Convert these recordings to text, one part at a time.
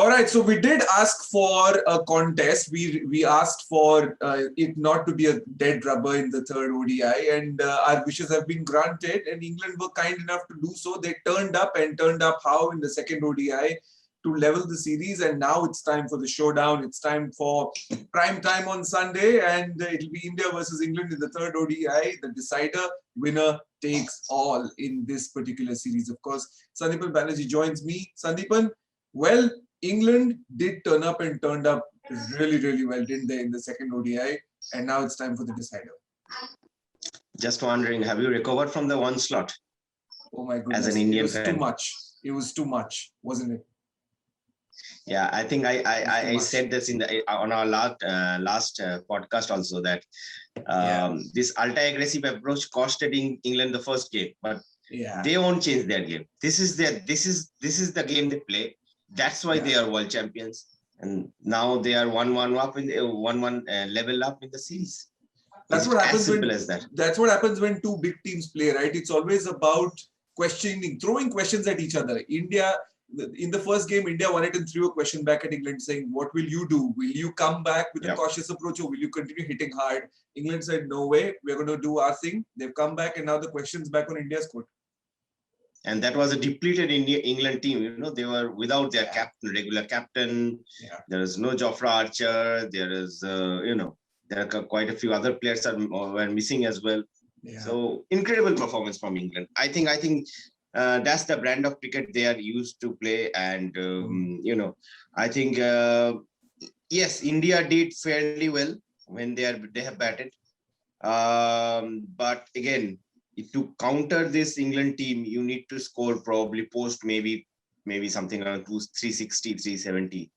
All right, so we did ask for a contest. We asked for it not to be a dead rubber in the third ODI, and our wishes have been granted. And England were kind enough to do so. They turned up how in the second ODI to level the series, and now it's time for the showdown. It's time for prime time on Sunday, and it'll be India versus England in the third ODI. The decider, winner takes all in this particular series. Of course, Sandipan Banerjee joins me. Sandipan, well, England did turn up and turned up really, really well, didn't they, in the second ODI? And now it's time for the decider. Just wondering, have you recovered from the onslaught? Oh my goodness, as an Indian it was fan? too much. It was too much, wasn't it? Yeah, I think I said this in the on our last podcast also that this ultra-aggressive approach costed England the first game, but they won't change their game. This is the game they play. That's why they are world champions, and now they are 1-1 up in 1-1 level up in the series. That's what happens That's what happens when two big teams play, right? It's always about questioning, throwing questions at each other. India, in the first game, India won it and threw a question back at England saying, "What will you do? Will you come back with a cautious approach, or will you continue hitting hard?" England said, "No way, we're going to do our thing." They've come back, and now the question's back on India's court. And that was a depleted England team. You know, they were without their captain, regular captain. There is no Jofra Archer. There is, there are quite a few other players were missing as well. So incredible performance from England. I think that's the brand of cricket they are used to play. And, I think, yes, India did fairly well when they have batted. But again, to counter this England team, you need to score probably post maybe something around 360, 370.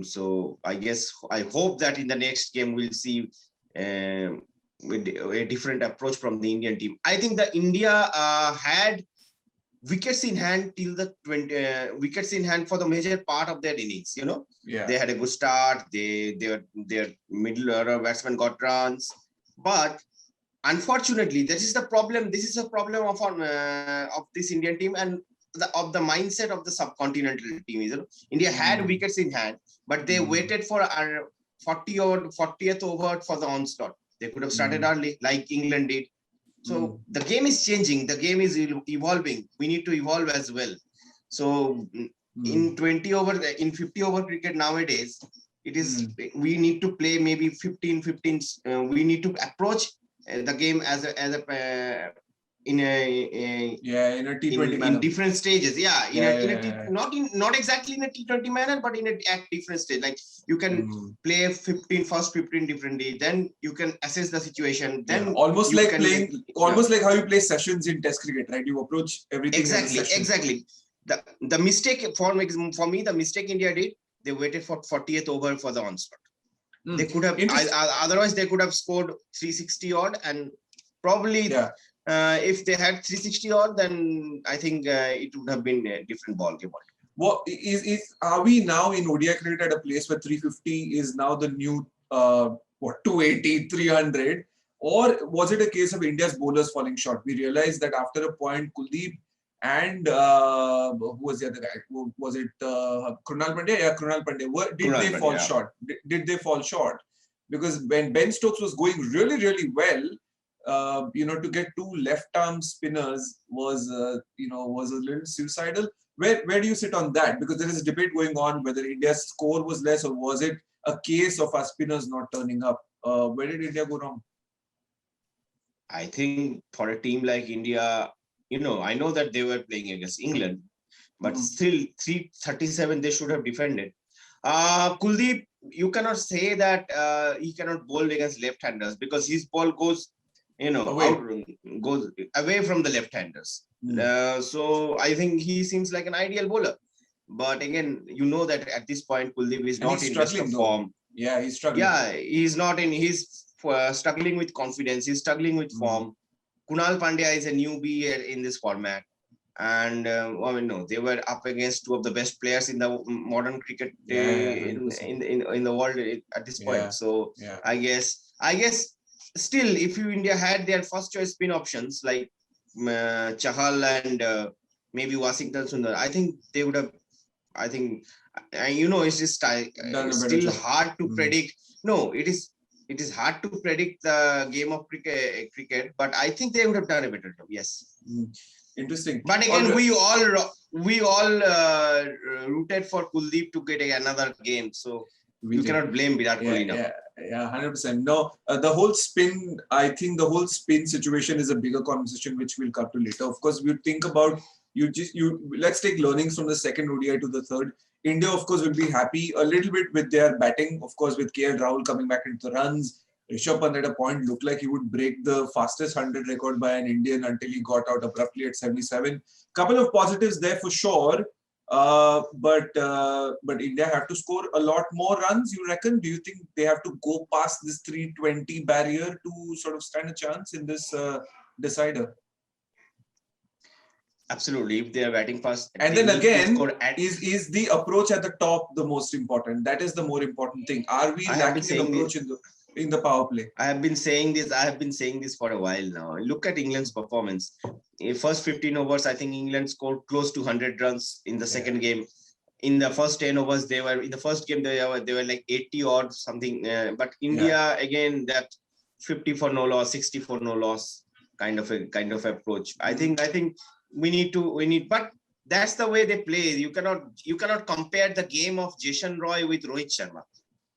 So I hope that in the next game we'll see with a different approach from the Indian team. I think that India had wickets in hand till the wickets in hand for the major part of their innings. They had a good start. Their middle order batsmen got runs, but unfortunately, this is the problem. This is a problem of this Indian team and of the mindset of the subcontinental team. India had wickets in hand, but they waited for 40th over for the onslaught. They could have started early, like England did. So the game is changing. The game is evolving. We need to evolve as well. So in 50 over cricket nowadays, it is we need to play maybe 15. We need to approach the game as a in a T20 manner. In different stages. Not exactly in a T20 manner, but at different stage. Like you can play first 15 differently, then you can assess the situation. Then almost like how you play sessions in Test cricket, right? You approach everything exactly. The mistake for me, the mistake India did, they waited for 40th over for the onslaught. They could have otherwise they could have scored 360 odd, and probably if they had 360 odd, then I think it would have been a different ball game. Well, are we now in ODI cricket at a place where 350 is now the new 280, 300, or was it a case of India's bowlers falling short? We realized that after a point, Kuldeep and who was the other guy? Was it Krunal Pandya? Yeah, Krunal Pandya. Did they fall short? Did they fall short? Because when Ben Stokes was going really, really well, to get two left-arm spinners was a little suicidal. Where do you sit on that? Because there is a debate going on whether India's score was less or was it a case of our spinners not turning up. Where did India go wrong? I think for a team like India, I know that they were playing against England, but still 337 they should have defended. Kuldeep, you cannot say that he cannot bowl against left-handers because his ball goes, goes away from the left-handers. So I think he seems like an ideal bowler. But again, that at this point Kuldeep is not in best of form. Yeah, he's struggling. Yeah, he's not in. He's struggling with confidence. He's struggling with form. Kunal Pandya is a newbie in this format, and they were up against two of the best players in the modern cricket in the world at this point. So I guess still, if India had their first choice spin options like Chahal and maybe Washington Sundar, I think they would have. I think, it's just it's still hard to predict. No, it is hard to predict the game of cricket, but I think they would have done a better job. Yes. Interesting. But again, we all rooted for Kuldeep to get another game, so you cannot blame Virat Kohli now. Yeah, 100%. No, the whole spin. I think the whole spin situation is a bigger conversation which we'll come to later. Of course, we think about Let's take learnings from the second ODI to the third. India, of course, will be happy a little bit with their batting. Of course, with KL Rahul coming back into the runs. Rishabh Pant at a point looked like he would break the fastest 100 record by an Indian until he got out abruptly at 77. Couple of positives there for sure. But India have to score a lot more runs, you reckon? Do you think they have to go past this 320 barrier to sort of stand a chance in this decider? Absolutely, if they are batting fast. And then again, is the approach at the top the most important? That is the more important thing. Are we lacking an approach in the power play? I have been saying this for a while now. Look at England's performance. In first 15 overs, I think England scored close to 100 runs in the second game. In the first 10 overs, they were like 80 odd something. But India again, that 50 for no loss, 60 for no loss kind of approach. I think we need, but that's the way they play. You cannot compare the game of Jason Roy with Rohit Sharma.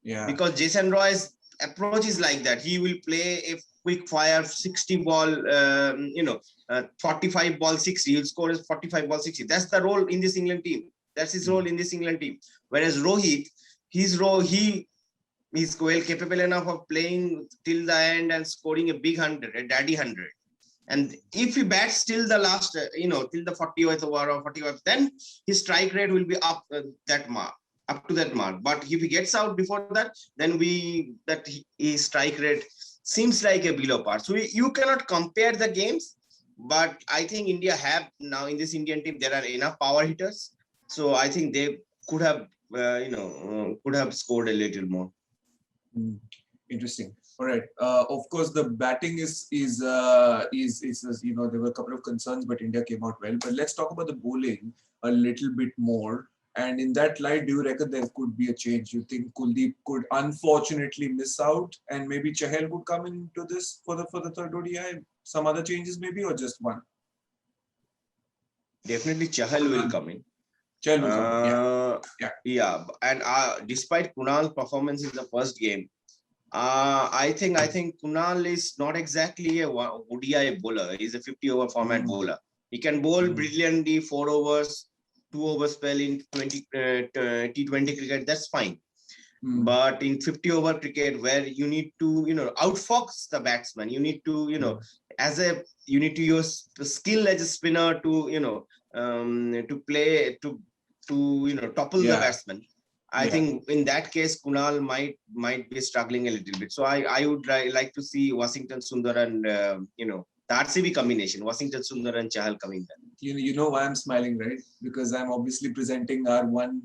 Yeah. Because Jason Roy's approach is like that. He will play a quick fire 60 ball, 45 ball 60. He'll score 45 ball 60. That's the role in this England team. That's his role in this England team. Whereas Rohit, his role, he's well capable enough of playing till the end and scoring a big 100, a daddy 100. And if he bats till the last, till the 40th over or 40th, then his strike rate will be up to that mark. But if he gets out before that, then his strike rate seems like a below par. So you cannot compare the games. But I think India have now in this Indian team, there are enough power hitters. So I think they could have, scored a little more. Interesting. All right. Of course, the batting is there were a couple of concerns, but India came out well. But let's talk about the bowling a little bit more. And in that light, do you reckon there could be a change? You think Kuldeep could unfortunately miss out, and maybe Chahal could come into this for the third ODI? Some other changes maybe, or just one? Definitely, Chahal will come in. Chahal will come in. Yeah. And despite Kunal's performance in the first game, I think Kunal is not exactly a ODI bowler. He's a 50-over format bowler. He can bowl brilliantly 4 overs, 2 over spell in T20 cricket. That's fine. But in 50-over cricket, where you need to outfox the batsman, you need to you need to use the skill as a spinner to play to topple the batsman. I think in that case, Kunal might be struggling a little bit. So I would like to see Washington Sundar and the RCB combination, Washington Sundar and Chahal coming there. You know why I'm smiling, right? Because I'm obviously presenting our one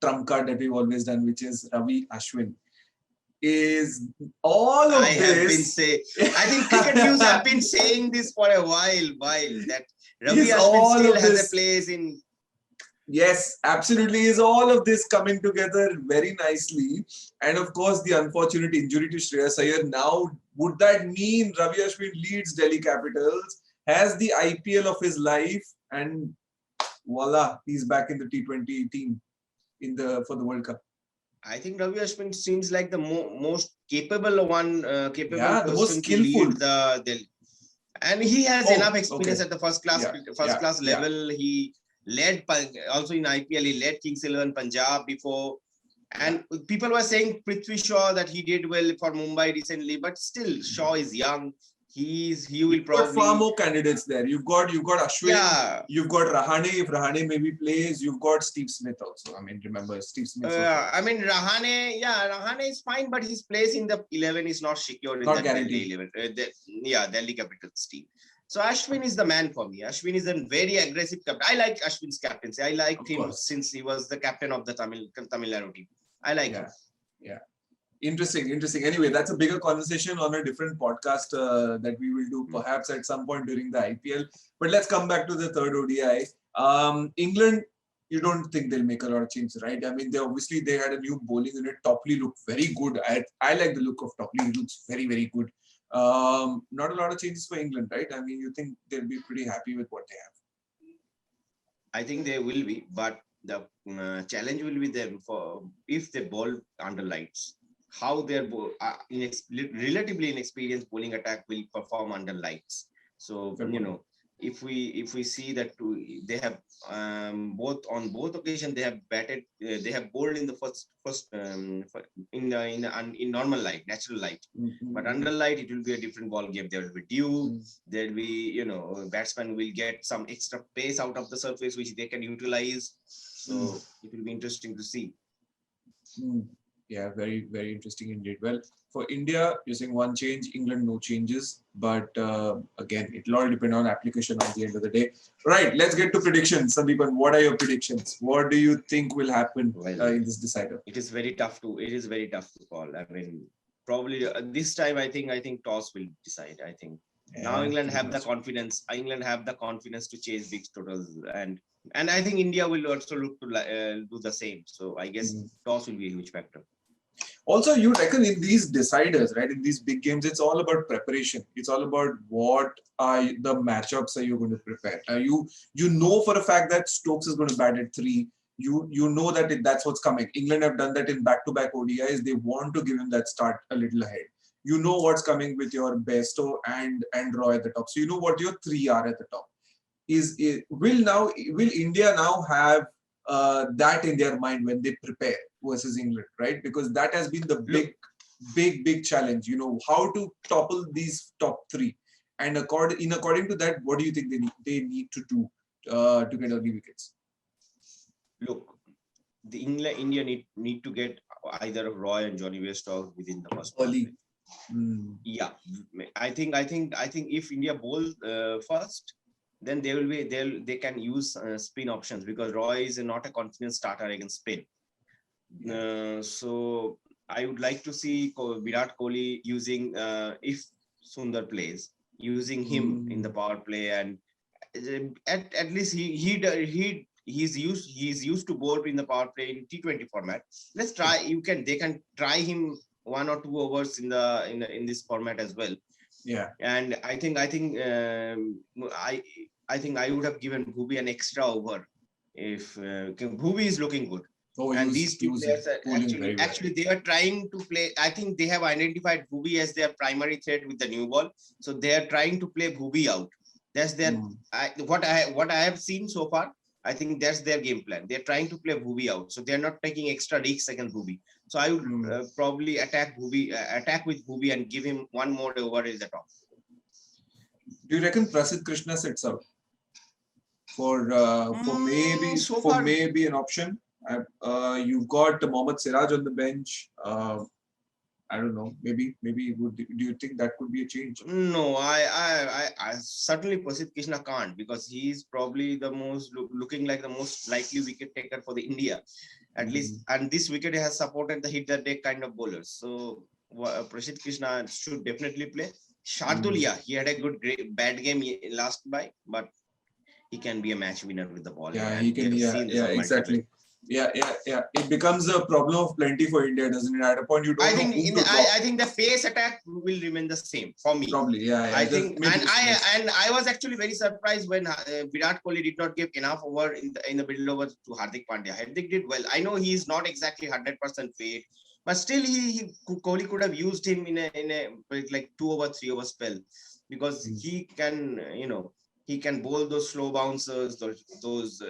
trump card that we've always done, which is Ravi Ashwin. Is all of this? I think Cricket News have been saying this for a while that Ravi Ashwin still has a place in. Yes, absolutely. Is all of this coming together very nicely? And of course, the unfortunate injury to Shreyas Iyer. Now, would that mean Ravi Ashwin leads Delhi Capitals, has the IPL of his life, and voila, he's back in the T20 team for the World Cup? I think Ravi Ashwin seems like the most capable one, the most skillful. To lead and he has enough experience at the first class level. He led also in IPL. He led Kings 11 Punjab before, and people were saying Prithvi Shaw that he did well for Mumbai recently, but still Shaw is young. He will probably got far more candidates there. You've got Ashwin. You've got Rahane. If Rahane maybe plays, you've got Steve Smith also. I mean, remember Steve Smith. Rahane is fine, but his place in the 11 is not secure in the Delhi 11. Delhi Capitals team. So Ashwin is the man for me. Ashwin is a very aggressive captain. I like Ashwin's captaincy. I liked him since he was the captain of the Tamil Nadu team. I like him. Yeah. Interesting. Anyway, that's a bigger conversation on a different podcast that we will do perhaps at some point during the IPL. But let's come back to the third ODI. England you don't think they'll make a lot of changes, right? I mean, they had a new bowling unit. Topley looked very good. I like the look of Topley. He looks very, very good. Not a lot of changes for England, right? I mean, you think they'll be pretty happy with what they have? I think they will be, but the challenge will be them for if they bowl under lights. How their relatively inexperienced bowling attack will perform under lights. So if we see that they have both occasions they have batted, they have bowled in the first in normal light, natural light. But under light it will be a different ball game. There will be dew. There will be batsman will get some extra pace out of the surface which they can utilize. So it will be interesting to see. Yeah, very, very interesting indeed. Well, for India, you're saying one change, England, no changes. But again, it'll all depend on application at the end of the day. Right, let's get to predictions. Sandipan, what are your predictions? What do you think will happen in this decider? It is very tough to call. I mean, probably this time, I think toss will decide. I think now England have the confidence. England have the confidence to chase big totals, and I think India will also look to do the same. So I guess toss will be a huge factor. Also, you reckon in these deciders, right, in these big games, it's all about preparation. It's all about what are the matchups are you going to prepare. You know for a fact that Stokes is going to bat at 3. You know that that's what's coming. England have done that in back-to-back ODIs. They want to give him that start a little ahead. You know what's coming with your Bairstow and Roy at the top. So you know what your 3 are at the top. Will India now have that in their mind when they prepare versus England, right? Because that has been the big challenge. How to topple these top 3, and according to that, what do you think they need to do to get early wickets? Look, the India need to get either Roy and Jonny Bairstow within the first early. Yeah, I think if India bowl first, then they can use spin options because Roy is not a confident starter against spin. So I would like to see Virat Kohli using if Sundar plays, using him in the power play, and at least he's used to bowl in the power play in T20 format. Let's try. They can try him 1 or 2 overs in this format as well. Yeah, and I think I would have given Bhubi an extra over if Bhubi is looking good. And these two players are actually they are trying to play. I think they have identified Bhubi as their primary threat with the new ball, so they are trying to play Bhubi out. That's their what I have seen so far. I think that's their game plan. They're trying to play Bhubi out, so they're not taking extra risks against Bhubi. So I would probably attack with Bhubi and give him 1 more over at the top. Do you reckon Prasidh Krishna sits out for maybe an option? You've got Mohammad Siraj on the bench. I don't know. Maybe do you think that could be a change? No, I certainly Prasidh Krishna can't, because he's probably the most looking like the most likely wicket taker for the India, at least. And this wicket has supported the hit the deck kind of bowlers. So Prasidh Krishna should definitely play. Shardul, he had a bad game last but he can be a match winner with the ball. Yeah, he can. Yeah, exactly. Yeah. It becomes a problem of plenty for India, doesn't it? At a point, you don't. I think the pace attack will remain the same for me. Probably, yeah. I think, and I was actually very surprised when Virat Kohli did not give enough over in the middle over to Hardik Pandya. Hardik did well. I know he is not exactly 100% fit, but still, Kohli could have used him in a like 2 over 3 over spell, because he can he can bowl those slow bouncers, those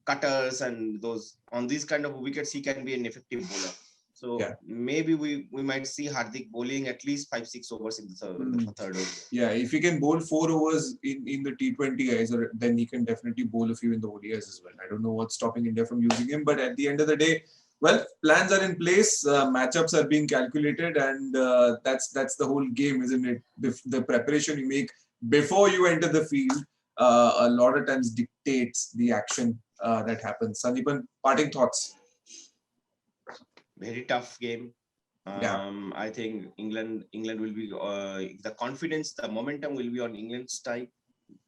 cutters, and those on these kind of wickets he can be an effective bowler. So maybe we might see Hardik bowling at least 5-6 overs in the third over. Yeah, if he can bowl 4 overs in the T20 guys, then he can definitely bowl a few in the ODIs as well. I don't know what's stopping India from using him, but at the end of the day, well, plans are in place, matchups are being calculated, and that's the whole game, isn't it? The preparation you make before you enter the field a lot of times dictates the action that happens. Sandipan, parting thoughts? Very tough game. I think England will be the confidence, the momentum will be on England's side,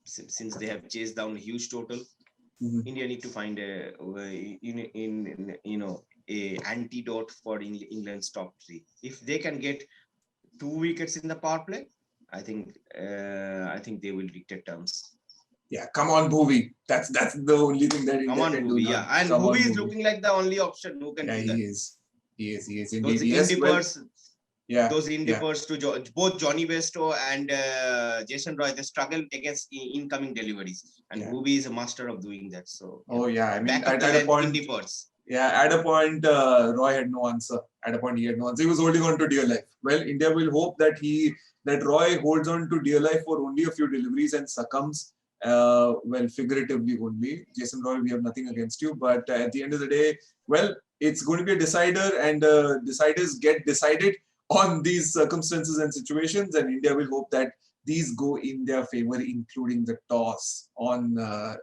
since they have chased down a huge total. India need to find a a antidote for England's top three. If they can get 2 wickets in the power play, I think they will dictate terms. Yeah, come on, Bhuvi. That's the only thing that Come India on, can do Bhuvi, now. yeah. And Come on, Bhuvi is Bhuvi. looking like the only option who can Yeah, do that. he is. He is indeed. Those Yes, well, indipers, yeah, those yeah, indipers to both Jonny Bairstow and Jason Roy, they struggle against incoming deliveries. And yeah. Bhuvi is a master of doing that. So, Oh, yeah. I mean, back up the at a length, point, indipers. yeah, at a point, Roy had no answer. At a point, he had no answer. He was holding on to dear life. Well, India will hope that Roy holds on to dear life for only a few deliveries and succumbs. Well, figuratively only. Jason Roy, we have nothing against you, but at the end of the day, well, it's going to be a decider, and deciders get decided on these circumstances and situations, and India will hope that these go in their favor, including the toss on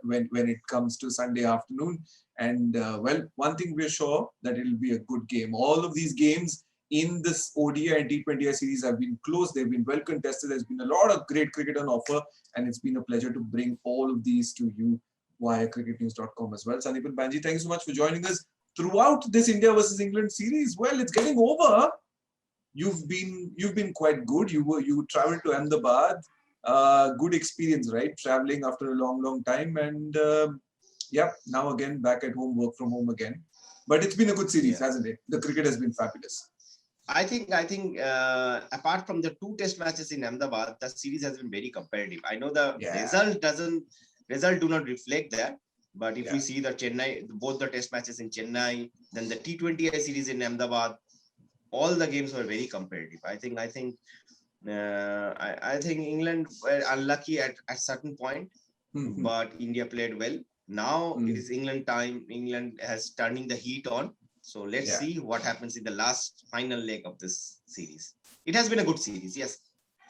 when it comes to Sunday afternoon. And well, one thing we're sure that it'll be a good game. All of these games in this ODI and T20I series have been close. They've been well contested. There's been a lot of great cricket on offer, and it's been a pleasure to bring all of these to you via cricketnews.com as well. Sandipan Banerjee, thank you so much for joining us throughout this India versus England series. Well, it's getting over. You've been quite good. You traveled to Ahmedabad. Good experience, right? Traveling after a long time, and yeah, now again back at home, work from home again. But it's been a good series, hasn't it? The cricket has been fabulous. I think apart from the 2 test matches in Ahmedabad, the series has been very competitive. I know the result do not reflect that, but if we see the both the test matches in Chennai, then the T20I series in Ahmedabad, all the games were very competitive. I think England were unlucky at certain point, but India played well. Now it is England time. England has turning the heat on. So let's see what happens in the last final leg of this series. It has been a good series, yes.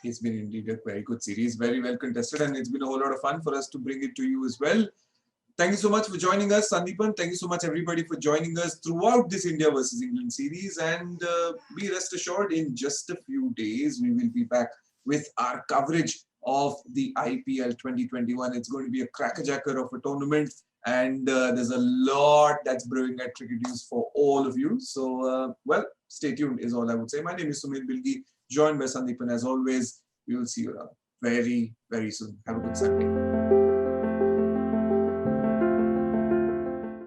It's been indeed a very good series, very well contested, and it's been a whole lot of fun for us to bring it to you as well. Thank you so much for joining us, Sandipan. Thank you so much, everybody, for joining us throughout this India versus England series. And be rest assured, in just a few days, we will be back with our coverage of the IPL 2021. It's going to be a crackerjacker of a tournament. And there's a lot that's brewing at Cricket News for all of you. So, well, stay tuned is all I would say. My name is Sumedhh Bilgi, joined by Sandipan as always. We will see you around very, very soon. Have a good Sunday.